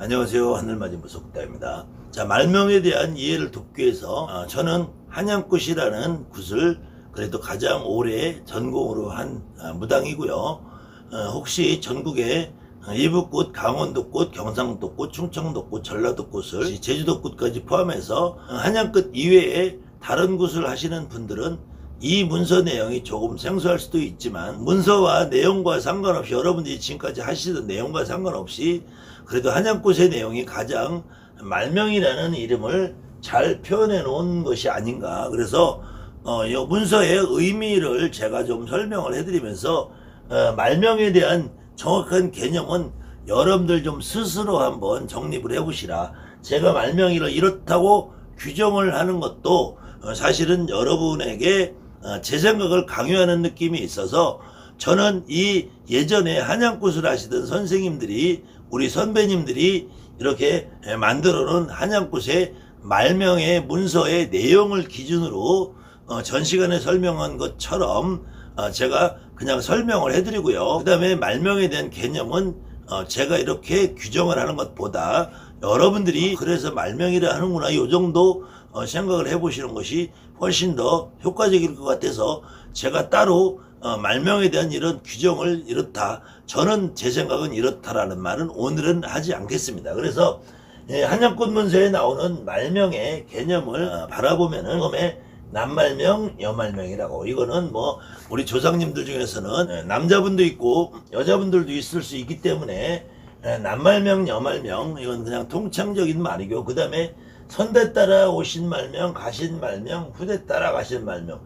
안녕하세요. 하늘맞은 무속다입니다. 자, 말명에 대한 이해를 돕기 위해서 저는 한양굿이라는 굿을 그래도 가장 오래 전공으로 한 무당이고요. 혹시 전국에 이북굿, 강원도굿, 경상도굿, 충청도굿, 전라도굿을 제주도굿까지 포함해서 한양굿 이외에 다른 굿을 하시는 분들은 이 문서 내용이 조금 생소할 수도 있지만 문서와 내용과 상관없이 여러분들이 지금까지 하시던 내용과 상관없이 그래도 한양굿의 내용이 가장 말명이라는 이름을 잘 표현해 놓은 것이 아닌가. 그래서 이 문서의 의미를 제가 좀 설명을 해드리면서 말명에 대한 정확한 개념은 여러분들 좀 스스로 한번 정립을 해보시라. 제가 말명이를 이렇다고 규정을 하는 것도 사실은 여러분에게 제 생각을 강요하는 느낌이 있어서 저는 이 예전에 한양굿을 하시던 선생님들이 우리 선배님들이 이렇게 만들어 놓은 한양굿의 말명의 문서의 내용을 기준으로 전 시간에 설명한 것처럼 제가 그냥 설명을 해드리고요. 그 다음에 말명에 대한 개념은 제가 이렇게 규정을 하는 것보다 여러분들이 그래서 말명이라 하는구나 이 정도 생각을 해보시는 것이 훨씬 더 효과적일 것 같아서 제가 따로 말명에 대한 이런 규정을 이렇다, 저는 제 생각은 이렇다라는 말은 오늘은 하지 않겠습니다. 그래서 한양굿 문서에 나오는 말명의 개념을 바라보면은 처음에 남말명, 여말명이라고, 이거는 뭐 우리 조상님들 중에서는 남자분도 있고 여자분들도 있을 수 있기 때문에 남말명, 여말명 이건 그냥 통창적인 말이고, 그 다음에 선대 따라 오신 말명, 가신 말명, 후대 따라 가신 말명,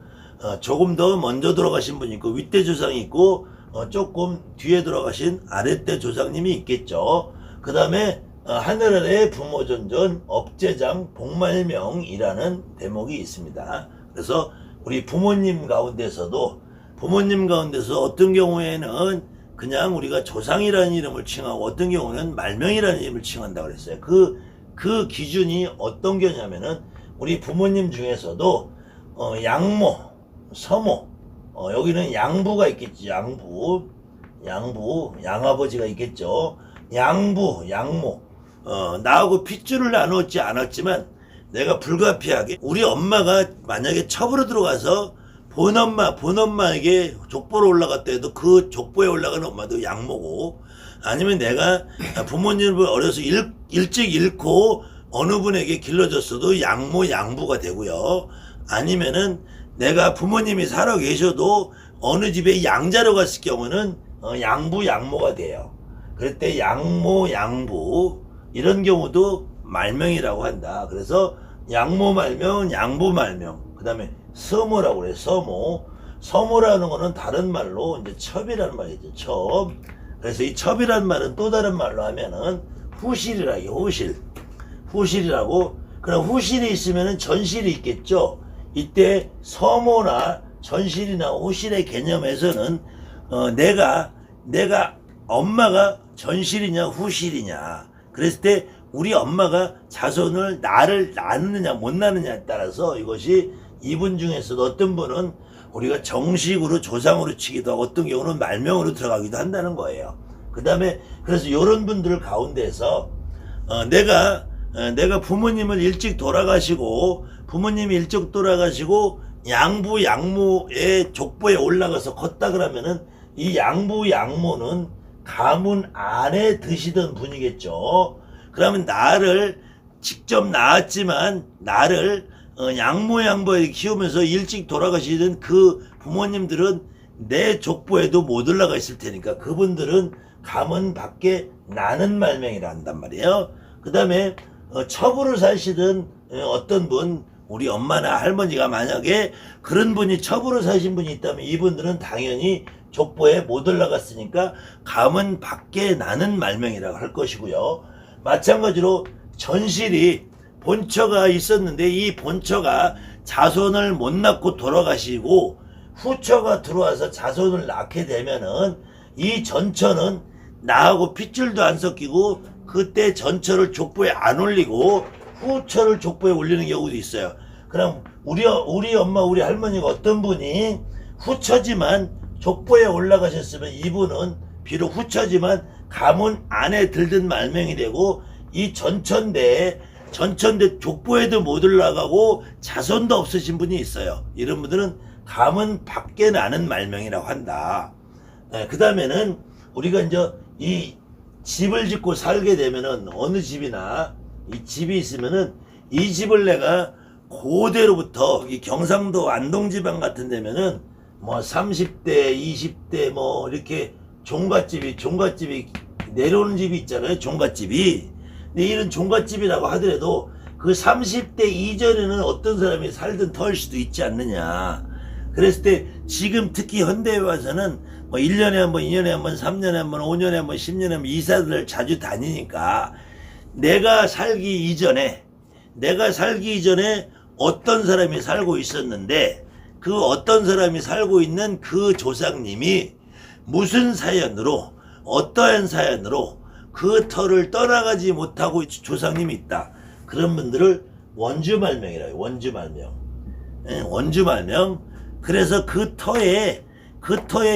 조금 더 먼저 돌아가신 분이 있고 윗대 조상이 있고 조금 뒤에 돌아가신 아랫대 조상님이 있겠죠. 그 다음에 하늘 아래 부모존존 업제장 복말명이라는 대목이 있습니다. 그래서 우리 부모님 가운데서 어떤 경우에는 그냥 우리가 조상이라는 이름을 칭하고 어떤 경우는 말명이라는 이름을 칭한다고 그랬어요. 그 기준이 어떤 게냐면은 우리 부모님 중에서도 양모, 서모, 여기는 양부가 있겠지. 양부, 양아버지가 있겠죠. 양부, 양모. 나하고 핏줄을 나누지 않았지만 내가 불가피하게 우리 엄마가 만약에 첩으로 들어가서 본엄마에게 족보로 올라갔다 해도 그 족보에 올라가는 엄마도 양모고, 아니면 내가 부모님을 어려서 일찍 잃고 어느 분에게 길러졌어도 양모, 양부가 되고요. 아니면은 내가 부모님이 살아 계셔도 어느 집에 양자로 갔을 경우는 양부, 양모가 돼요. 그럴 때 양모, 양부 이런 경우도 말명이라고 한다. 그래서 양모 말명, 양부 말명, 그 다음에 서모라고 그래요. 서모라는 거는 다른 말로 이제 첩이라는 말이죠. 첩. 그래서 이 첩이라는 말은 또 다른 말로 하면은 후실이라고, 후실이라고. 그럼 후실이 있으면은 전실이 있겠죠. 이때 서모나 전실이나 후실의 개념에서는 내가 엄마가 전실이냐 후실이냐, 그랬을 때 우리 엄마가 자손을 나를 낳느냐 못 낳느냐에 따라서 이것이 이분 중에서도 어떤 분은 우리가 정식으로 조상으로 치기도 하고 어떤 경우는 말명으로 들어가기도 한다는 거예요. 그 다음에 그래서 이런 분들 가운데서 내가 부모님을 일찍 돌아가시고 양부 양모의 족보에 올라가서 컸다 그러면은 이 양부 양모는 가문 안에 드시던 분이겠죠. 그러면 나를 직접 낳았지만 나를 양모 양부에 키우면서 일찍 돌아가시던 그 부모님들은 내 족보에도 못 올라가 있을 테니까 그분들은 가문 밖에 나는 말명이라 한단 말이에요. 그 다음에 첩으로 사시던 어떤 분, 우리 엄마나 할머니가 만약에 그런 분이 첩으로 사신 분이 있다면 이분들은 당연히 족보에 못 올라갔으니까 가문 밖에 나는 말명이라고 할 것이고요. 마찬가지로 전실이 본처가 있었는데 이 본처가 자손을 못 낳고 돌아가시고 후처가 들어와서 자손을 낳게 되면은 이 전처는 나하고 핏줄도 안 섞이고 그때 전처를 족보에 안 올리고 후처를 족보에 올리는 경우도 있어요. 그럼 우리 엄마, 우리 할머니가 어떤 분이 후처지만 족보에 올라가셨으면 이분은 비록 후처지만 가문 안에 들든 말명이 되고 이 전천대 족보에도 못 올라가고 자손도 없으신 분이 있어요. 이런 분들은 가문 밖에 나는 말명이라고 한다. 그 다음에는 우리가 이제 이 집을 짓고 살게 되면은 어느 집이나 이 집이 있으면은 이 집을 내가 고대로부터 이 경상도 안동지방 같은 데면은 뭐 30대 20대 뭐 이렇게 종갓집이 내려오는 집이 있잖아요. 종갓집이. 근데 이런 종갓집이라고 하더라도 그 30대 이전에는 어떤 사람이 살던 터일 수도 있지 않느냐. 그랬을 때 지금 특히 현대에 와서는 뭐 1년에 한 번, 2년에 한 번, 3년에 한 번, 5년에 한 번, 10년에 한 번 이사들을 자주 다니니까 내가 살기 이전에 어떤 사람이 살고 있었는데 그 어떤 사람이 살고 있는 그 조상님이 무슨 사연으로 어떠한 사연으로 그 터를 떠나가지 못하고 조상님이 있다. 그런 분들을 원주말명이라고 해요. 원주말명. 원주말명. 그래서 그 터에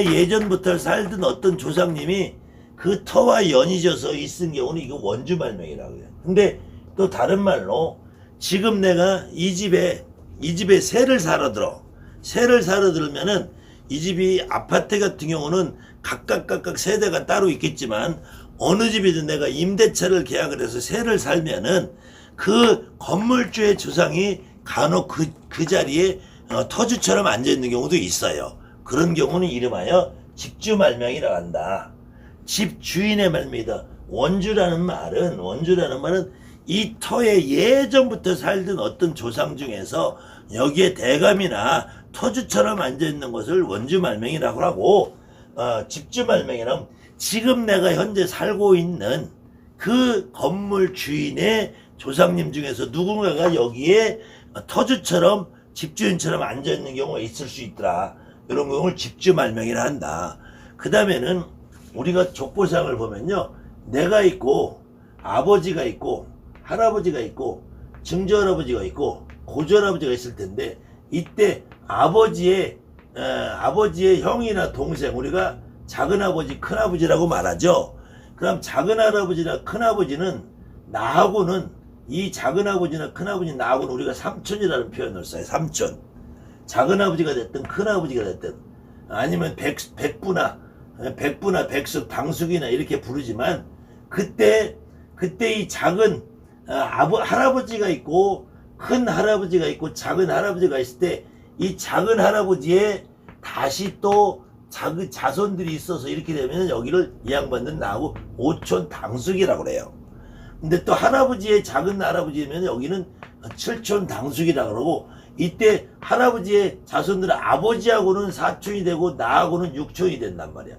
예전부터 살던 어떤 조상님이 그 터와 연이져서 있은 경우는 이거 원주말명이라고 해요. 근데 또 다른 말로 지금 내가 이 집에 새를 사러 들면은 이 집이 아파트 같은 경우는 각각 세대가 따로 있겠지만 어느 집이든 내가 임대차를 계약을 해서 새를 살면은 그 건물주의 조상이 간혹 그 자리에 터주처럼 앉아있는 경우도 있어요. 그런 경우는 이름하여 집주말명이라고 한다. 집주인의 말명이다. 원주라는 말은 이 터에 예전부터 살던 어떤 조상 중에서 여기에 대감이나 터주처럼 앉아있는 것을 원주말명이라고 하고, 집주말명이란 지금 내가 현재 살고 있는 그 건물 주인의 조상님 중에서 누군가가 여기에 터주처럼 집주인처럼 앉아있는 경우가 있을 수 있더라. 이런 경우를 집주말명이라 한다. 그 다음에는 우리가 족보상을 보면요, 내가 있고 아버지가 있고 할아버지가 있고 증조할아버지가 있고 고조할아버지가 있을 텐데, 이때 아버지의 형이나 동생, 우리가 작은아버지 큰아버지라고 말하죠. 그럼 작은할아버지나 큰아버지는 나하고는, 이 작은아버지나 큰아버지 나하고는 우리가 삼촌이라는 표현을 써요. 삼촌. 작은아버지가 됐든 큰아버지가 됐든, 아니면 백부나 백숙, 당숙이나 이렇게 부르지만, 그때 이 작은 할아버지가 있고 큰 할아버지가 있고 작은 할아버지가 있을 때, 이 작은 할아버지의 다시 또 자손들이 있어서 이렇게 되면 여기를 이 양반들은 나하고 오촌 당숙이라고 그래요. 근데 또 할아버지의 작은 할아버지면 여기는 칠촌 당숙이라고 그러고, 이때 할아버지의 자손들은 아버지하고는 사촌이 되고 나하고는 육촌이 된단 말이야.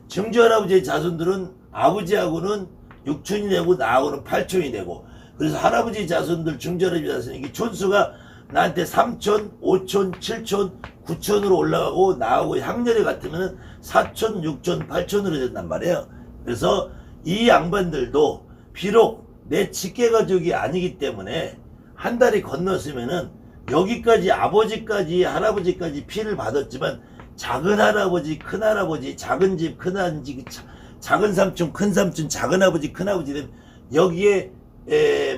증조할아버지의 자손들은 아버지하고는 육촌이 되고 나하고는 팔촌이 되고, 그래서 할아버지 자손들, 증조할아버지 자손, 이게 촌수가 나한테 3촌, 5촌, 7촌, 9촌으로 올라가고 나하고 향렬이 같으면 4촌, 6촌, 8촌으로 된단 말이에요. 그래서 이 양반들도 비록 내 직계가족이 아니기 때문에 한 달이 건넜으면은 여기까지 아버지까지 할아버지까지 피를 받았지만, 작은 할아버지, 큰 할아버지, 작은 집, 큰 집, 작은 삼촌, 큰 삼촌, 작은 아버지, 큰 아버지 되면 여기에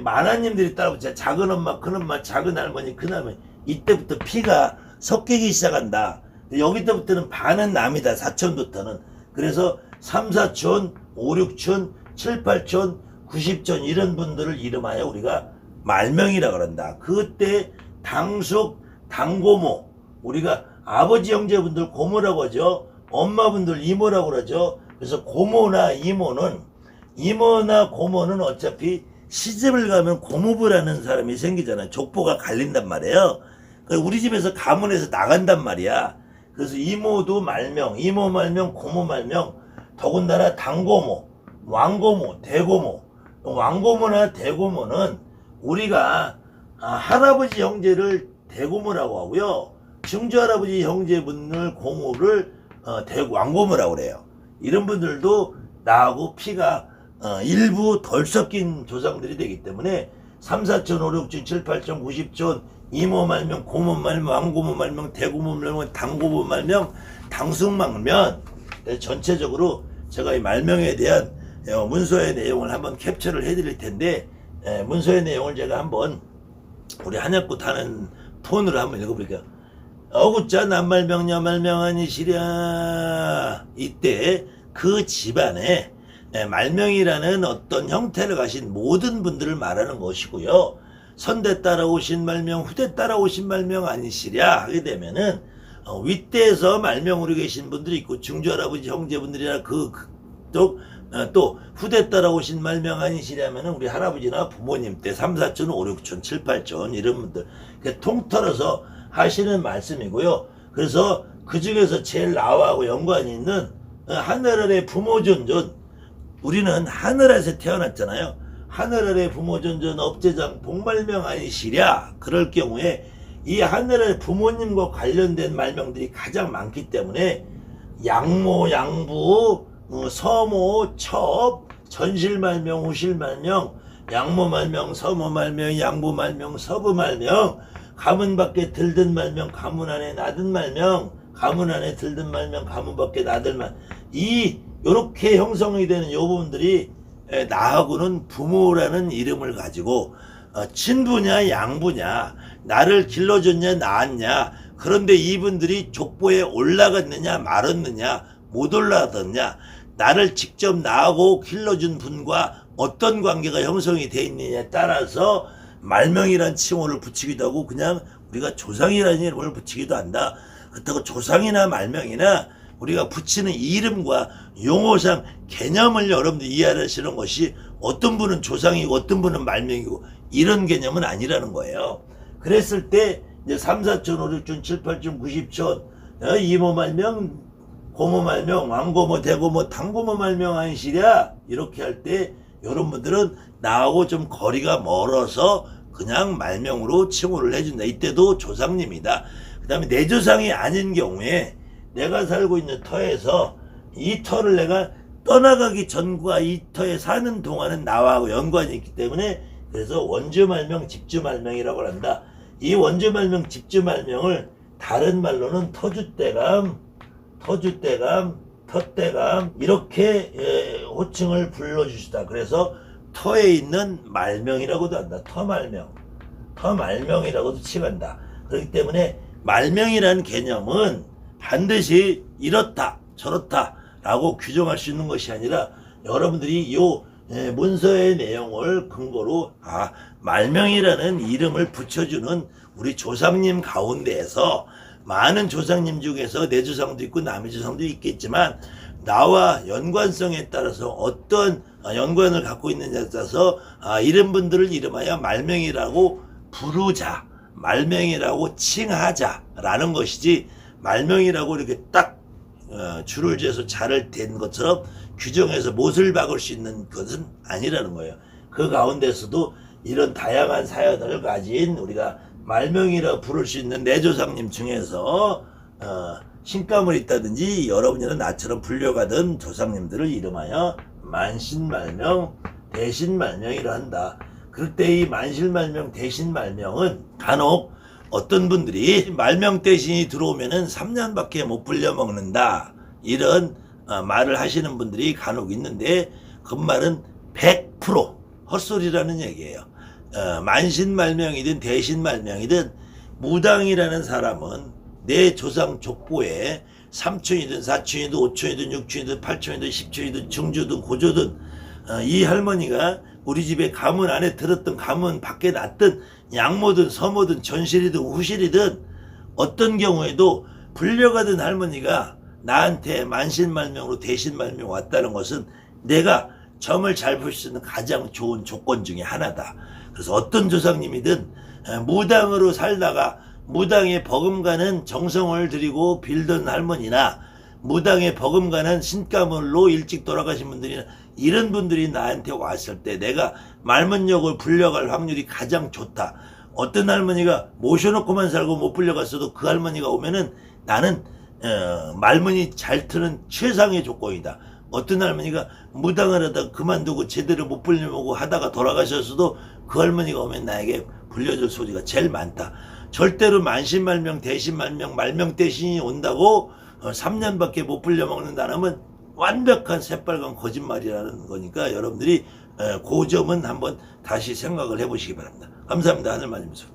만화님들이 따라붙자. 작은 엄마, 큰 엄마, 작은 할머니, 큰 할머니. 이때부터 피가 섞이기 시작한다. 여기 때부터는 반은 남이다. 사촌부터는. 그래서 3, 4촌, 5, 6촌, 7, 8촌, 90촌 이런 분들을 이름하여 우리가 말명이라고 그런다. 그때 당숙, 당고모, 우리가 아버지 형제분들 고모라고 하죠. 엄마분들 이모라고 그러죠. 그래서 고모나 고모는 어차피 시집을 가면 고모부라는 사람이 생기잖아요. 족보가 갈린단 말이에요. 우리 집에서 가문에서 나간단 말이야. 그래서 이모도 말명, 이모 말명, 고모 말명, 더군다나 당고모, 왕고모, 대고모. 왕고모나 대고모는 우리가 할아버지 형제를 대고모라고 하고요, 증조할아버지 형제분들 고모를 왕고모라고 그래요. 이런 분들도 나하고 피가 일부 덜 섞인 조상들이 되기 때문에 3, 4촌, 5, 6촌, 7, 8촌, 90촌, 이모 말명, 고모 말명, 왕고모 말명, 대고모 말명, 당고모 말명, 당숙 말명, 전체적으로 제가 이 말명에 대한 문서의 내용을 한번 캡처를 해드릴 텐데, 문서의 내용을 제가 한번 우리 한약구 하는 톤으로 한번 읽어볼게요. 어구자 남말명녀 말명하니시랴. 이때 그 집안에 말명이라는 어떤 형태를 가신 모든 분들을 말하는 것이고요. 선대 따라오신 말명, 후대 따라오신 말명 아니시랴 하게 되면은 윗대에서 말명으로 계신 분들이 있고 증조할아버지 형제분들이나 또 후대 따라오신 말명 아니시랴면은 우리 할아버지나 부모님 때 3, 4촌, 5, 6촌, 7, 8촌 이런 분들 통틀어서 하시는 말씀이고요. 그래서 그 중에서 제일 나하고 연관이 있는 하늘 아래 부모존존, 우리는 하늘에서 태어났잖아요. 하늘 아래 부모존존 업제장 복말명 아니시랴. 그럴 경우에 이 하늘의 부모님과 관련된 말명들이 가장 많기 때문에 양모, 양부, 서모, 첩, 전실말명, 후실말명, 양모말명, 서모말명, 양부말명, 서부말명, 가문 밖에 들든 말명, 가문 안에 나든 말명, 가문 안에 들든 말명, 가문 밖에 나든 말. 요렇게 형성이 되는 요 부분들이 나하고는 부모라는 이름을 가지고 친부냐 양부냐, 나를 길러줬냐 낳았냐, 그런데 이분들이 족보에 올라갔느냐 말았느냐 못 올라갔느냐, 나를 직접 낳고 길러준 분과 어떤 관계가 형성이 돼 있느냐에 따라서 말명이란 칭호를 붙이기도 하고 그냥 우리가 조상이라는 이름을 붙이기도 한다. 그렇다고 조상이나 말명이나 우리가 붙이는 이름과 용어상 개념을 여러분들 이해하시는 것이 어떤 분은 조상이고 어떤 분은 말명이고 이런 개념은 아니라는 거예요. 그랬을 때 이제 3, 4촌, 5, 6촌, 7, 8촌, 90촌 이모 말명, 고모 말명, 왕고모, 대고모, 당고모 말명 아니시랴. 이렇게 할 때 이런 분들은 나하고 좀 거리가 멀어서 그냥 말명으로 칭호를 해준다. 이때도 조상님이다. 그 다음에 내 조상이 아닌 경우에 내가 살고 있는 터에서 이 터를 내가 떠나가기 전과 이 터에 사는 동안은 나와 연관이 있기 때문에 그래서 원주말명, 집주말명이라고 한다. 이 원주말명, 집주말명을 다른 말로는 터주대감, 텄대감 이렇게 호칭을 불러주시다. 그래서 터에 있는 말명이라고도 한다. 터말명이라고도 칭한다. 그렇기 때문에 말명이라는 개념은 반드시 이렇다 저렇다 라고 규정할 수 있는 것이 아니라 여러분들이 요 문서의 내용을 근거로 말명이라는 이름을 붙여주는 우리 조상님 가운데에서 많은 조상님 중에서 내 조상도 있고 남의 조상도 있겠지만 나와 연관성에 따라서 어떤 연관을 갖고 있느냐에 따라서 이런 분들을 이름하여 말명이라고 부르자, 말명이라고 칭하자라는 것이지 말명이라고 이렇게 딱 줄을 재서 자를 댄 것처럼 규정해서 못을 박을 수 있는 것은 아니라는 거예요. 그 가운데서도 이런 다양한 사연을 가진 우리가 말명이라 부를 수 있는 내 조상님 중에서 신감을 있다든지 여러분이나 나처럼 불려가던 조상님들을 이름하여 만신말명, 대신말명이라 한다. 그럴 때 이 만신말명, 대신말명은 간혹 어떤 분들이 말명 대신이 들어오면은 3년밖에 못 불려 먹는다. 이런 말을 하시는 분들이 간혹 있는데 그 말은 100% 헛소리라는 얘기예요. 만신말명이든 대신말명이든 무당이라는 사람은 내 조상 족보에 3촌이든 4촌이든 5촌이든 6촌이든 8촌이든 10촌이든 증조든 고조든 이 할머니가 우리 집에 가문 안에 들었던 가문 밖에 났든 양모든 서모든 전실이든 후실이든 어떤 경우에도 불려가던 할머니가 나한테 만신말명으로 대신말명 왔다는 것은 내가 점을 잘 볼 수 있는 가장 좋은 조건 중에 하나다. 그래서 어떤 조상님이든 무당으로 살다가 무당에 버금가는 정성을 들이고 빌던 할머니나 무당에 버금가는 신가물로 일찍 돌아가신 분들이나 이런 분들이 나한테 왔을 때 내가 말문역을 불려갈 확률이 가장 좋다. 어떤 할머니가 모셔놓고만 살고 못 불려갔어도 그 할머니가 오면은 나는 말문이 잘 트는 최상의 조건이다. 어떤 할머니가 무당을 하다가 그만두고 제대로 못 불려보고 하다가 돌아가셨어도 그 할머니가 오면 나에게 불려줄 소리가 제일 많다. 절대로 만신말명, 대신말명, 말명 대신이 온다고 3년밖에 못 불려먹는다는 건 완벽한 새빨간 거짓말이라는 거니까 여러분들이 그 점은 한번 다시 생각을 해보시기 바랍니다. 감사합니다. 하늘마님 수고.